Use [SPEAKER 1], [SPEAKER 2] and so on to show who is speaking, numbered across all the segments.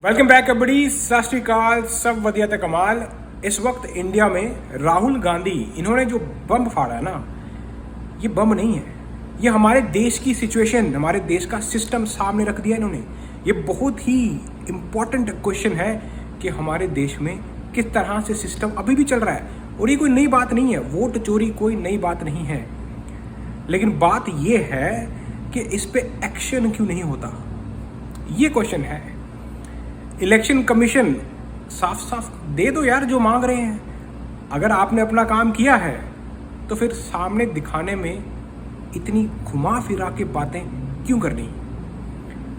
[SPEAKER 1] Welcome back everybody, सत श्री अकाल, सब वधिया ते कमाल। इस वक्त इंडिया में राहुल गांधी इन्होंने जो बम फाड़ा है ना, ये बम नहीं है, ये हमारे देश की सिचुएशन, हमारे देश का सिस्टम सामने रख दिया इन्होंने। ये बहुत ही इम्पोर्टेंट क्वेश्चन है कि हमारे देश में किस तरह से सिस्टम अभी भी चल रहा है। और ये कोई नई बात नहीं है, वोट चोरी कोई नई बात नहीं है, लेकिन बात ये है कि इस पे एक्शन क्यों नहीं होता, ये क्वेश्चन है। इलेक्शन कमीशन साफ साफ दे दो यार जो मांग रहे हैं। अगर आपने अपना काम किया है तो फिर सामने दिखाने में इतनी घुमा फिरा के बातें क्यों करनी।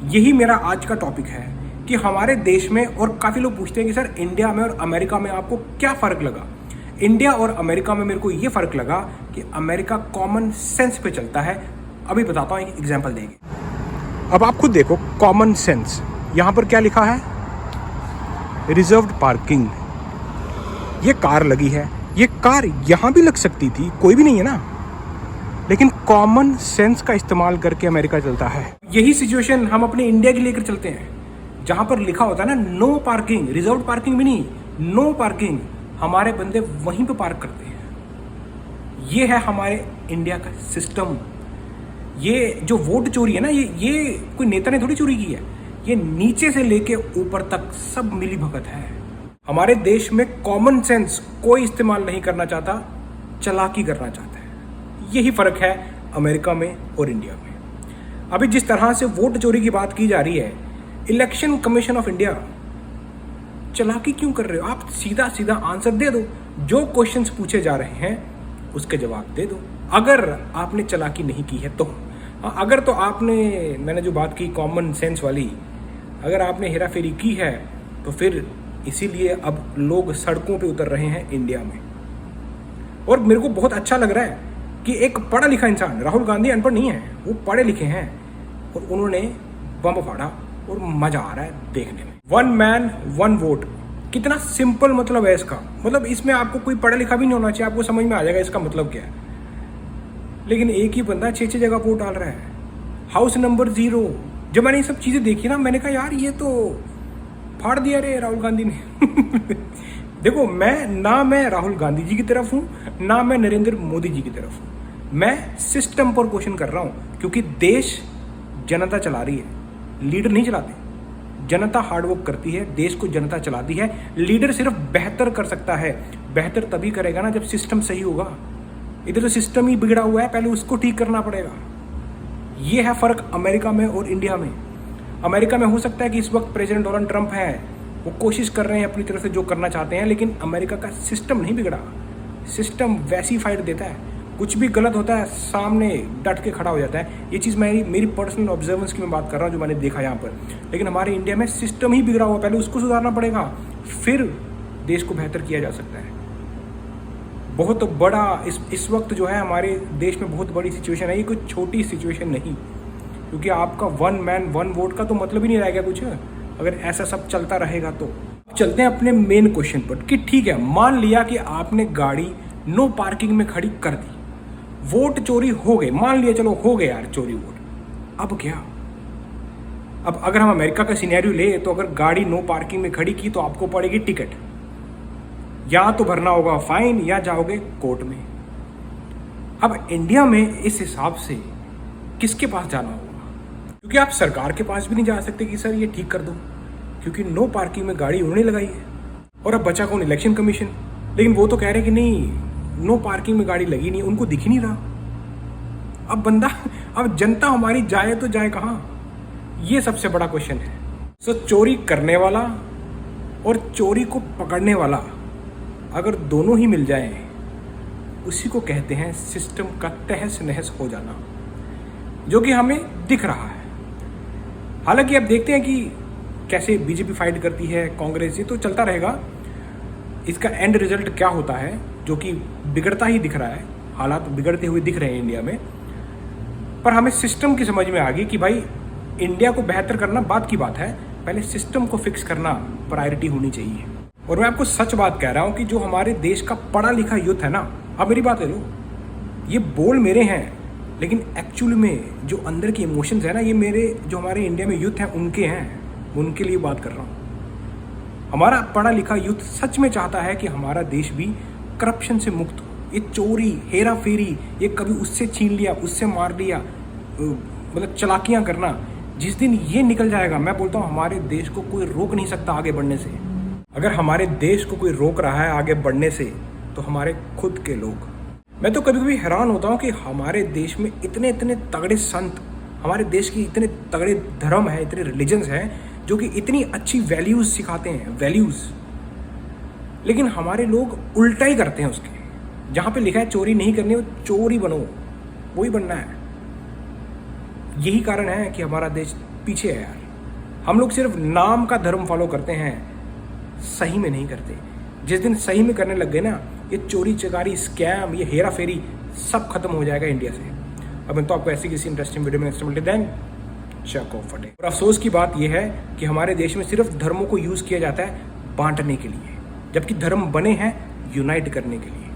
[SPEAKER 1] यही मेरा आज का टॉपिक है कि हमारे देश में, और काफ़ी लोग पूछते हैं कि सर इंडिया में और अमेरिका में आपको क्या फ़र्क लगा। इंडिया और अमेरिका में मेरे को ये फ़र्क लगा कि अमेरिका कॉमन सेंस पे चलता है। अभी बताता हूँ, एक एग्जाम्पल देंगे। अब आप खुद देखो, कॉमन सेंस, यहाँ पर क्या लिखा है, रिजर्व्ड पार्किंग। ये कार लगी है, ये कार यहाँ भी लग सकती थी, कोई भी नहीं है ना, लेकिन कॉमन सेंस का इस्तेमाल करके अमेरिका चलता है। यही सिचुएशन हम अपने इंडिया की लेकर चलते हैं, जहाँ पर लिखा होता है ना नो पार्किंग, रिजर्व्ड पार्किंग भी नहीं, नो पार्किंग, हमारे बंदे वहीं पे पार्क करते हैं। ये है हमारे इंडिया का सिस्टम। ये जो वोट चोरी है ना, ये कोई नेता ने थोड़ी चोरी की है, ये नीचे से लेके ऊपर तक सब मिली भगत है। हमारे देश में कॉमन सेंस कोई इस्तेमाल नहीं करना चाहता, चालाकी करना चाहता है। यही फर्क है अमेरिका में और इंडिया में। अभी जिस तरह से वोट चोरी की बात की जा रही है, इलेक्शन कमीशन ऑफ इंडिया चालाकी क्यों कर रहे हो? आप सीधा सीधा आंसर दे दो, जो क्वेश्चंस पूछे जा रहे हैं उसके जवाब दे दो। अगर आपने चालाकी नहीं की है तो अगर तो आपने, मैंने जो बात की कॉमन सेंस वाली, अगर आपने हेरा फेरी की है तो फिर इसीलिए अब लोग सड़कों पे उतर रहे हैं इंडिया में। और मेरे को बहुत अच्छा लग रहा है कि एक पढ़ा लिखा इंसान, राहुल गांधी अनपढ़ नहीं है, वो पढ़े लिखे हैं और उन्होंने बम फाड़ा और मजा आ रहा है देखने में। वन मैन वन वोट, कितना सिंपल मतलब है इसका। मतलब इसमें आपको कोई पढ़ा लिखा भी नहीं होना चाहिए, आपको समझ में आ जाएगा इसका मतलब क्या है। लेकिन एक ही बंदा 6 जगह वोट डाल रहा है। हाउस नंबर 0, जब मैंने ये सब चीज़ें देखी ना, मैंने कहा यार ये तो फाड़ दिया रे राहुल गांधी ने। देखो, मैं राहुल गांधी जी की तरफ हूँ, ना मैं नरेंद्र मोदी जी की तरफ हूँ। मैं सिस्टम पर क्वेश्चन कर रहा हूँ, क्योंकि देश जनता चला रही है, लीडर नहीं चलाते। जनता हार्डवर्क करती है, देश को जनता चलाती है। लीडर सिर्फ बेहतर कर सकता है, बेहतर तभी करेगा ना जब सिस्टम सही होगा। इधर तो सिस्टम ही बिगड़ा हुआ है, पहले उसको ठीक करना पड़ेगा। ये है फ़र्क अमेरिका में और इंडिया में। अमेरिका में हो सकता है कि इस वक्त प्रेसिडेंट डोनाल्ड ट्रंप है, वो कोशिश कर रहे हैं अपनी तरफ से जो करना चाहते हैं, लेकिन अमेरिका का सिस्टम नहीं बिगड़ा। सिस्टम वैसी फाइट देता है, कुछ भी गलत होता है सामने डट के खड़ा हो जाता है। ये चीज़ मेरी पर्सनल ऑब्जर्वेंस की मैं बात कर रहा हूँ, जो मैंने देखा यहाँ पर। लेकिन हमारे इंडिया में सिस्टम ही बिगड़ा हुआ, पहले उसको सुधारना पड़ेगा, फिर देश को बेहतर किया जा सकता है। बहुत बड़ा इस वक्त जो है हमारे देश में बहुत बड़ी सिचुएशन है, ये कोई छोटी सिचुएशन नहीं। क्योंकि आपका वन मैन वन वोट का तो मतलब ही नहीं रहेगा कुछ, अगर ऐसा सब चलता रहेगा तो। चलते हैं अपने मेन क्वेश्चन पर कि ठीक है, मान लिया कि आपने गाड़ी नो पार्किंग में खड़ी कर दी, वोट चोरी हो गए, मान लिया चलो हो गए यार चोरी वोट, अब क्या? अब अगर हम अमेरिका का सिनेरियो ले तो अगर गाड़ी नो पार्किंग में खड़ी की तो आपको पड़ेगी टिकट, या तो भरना होगा फाइन या जाओगे कोर्ट में। अब इंडिया में इस हिसाब से किसके पास जाना होगा? क्योंकि आप सरकार के पास भी नहीं जा सकते कि सर ये ठीक कर दो, क्योंकि नो पार्किंग में गाड़ी उन्होंने लगाई है। और अब बचा कौन? Election commission. लेकिन वो तो कह रहे कि नहीं, नो पार्किंग में गाड़ी लगी नहीं, उनको दिख ही नहीं रहा। अब जनता हमारी जाए तो जाए कहाँ? ये सबसे बड़ा क्वेश्चन है। सो चोरी करने वाला और चोरी को पकड़ने वाला अगर दोनों ही मिल जाएं, उसी को कहते हैं सिस्टम का तहस नहस हो जाना, जो कि हमें दिख रहा है। हालांकि अब देखते हैं कि कैसे बीजेपी फाइट करती है, कांग्रेस, ये तो चलता रहेगा। इसका एंड रिजल्ट क्या होता है, जो कि बिगड़ता ही दिख रहा है, हालात बिगड़ते हुए दिख रहे हैं इंडिया में। पर हमें सिस्टम की समझ में आ गई कि भाई इंडिया को बेहतर करना बात की बात है, पहले सिस्टम को फिक्स करना प्रायोरिटी होनी चाहिए। और मैं आपको सच बात कह रहा हूँ कि जो हमारे देश का पढ़ा लिखा यूथ है ना, अब मेरी बात ले लो, ये बोल मेरे हैं, लेकिन एक्चुअली में जो अंदर की इमोशंस है ना, ये मेरे जो हमारे इंडिया में यूथ हैं उनके हैं, उनके लिए बात कर रहा हूँ। हमारा पढ़ा लिखा यूथ सच में चाहता है कि हमारा देश भी करप्शन से मुक्त हो। ये चोरी, हेरा फेरी, ये कभी उससे छीन लिया, उससे मार लिया, मतलब चालाकियाँ करना, जिस दिन ये निकल जाएगा, मैं बोलता हूँ हमारे देश को कोई रोक नहीं सकता आगे बढ़ने से। अगर हमारे देश को कोई रोक रहा है आगे बढ़ने से तो हमारे खुद के लोग। मैं तो कभी कभी हैरान होता हूँ कि हमारे देश में इतने इतने तगड़े संत, हमारे देश की इतने तगड़े धर्म हैं, इतने रिलीजन्स हैं जो कि इतनी अच्छी वैल्यूज़ सिखाते हैं, वैल्यूज़, लेकिन हमारे लोग उल्टा ही करते हैं उसके। जहाँ पे लिखा है चोरी नहीं करनी, वो चोरी बनो, वही बनना है। यही कारण है कि हमारा देश पीछे है यार। हम लोग सिर्फ नाम का धर्म फॉलो करते हैं, सही में नहीं करते। जिस दिन सही में करने लग गए ना, ये चोरी चकारी, स्कैम, ये हेरा फेरी सब खत्म हो जाएगा इंडिया से। अब मैं तो आपको ऐसी किसी इंटरेस्टिंग वीडियो में नेक्स्ट मिलते देन चेक ऑफ फटे। और अफसोस की बात यह है कि हमारे देश में सिर्फ धर्मों को यूज़ किया जाता है बांटने के लिए, जबकि धर्म बने हैं यूनाइट करने के लिए।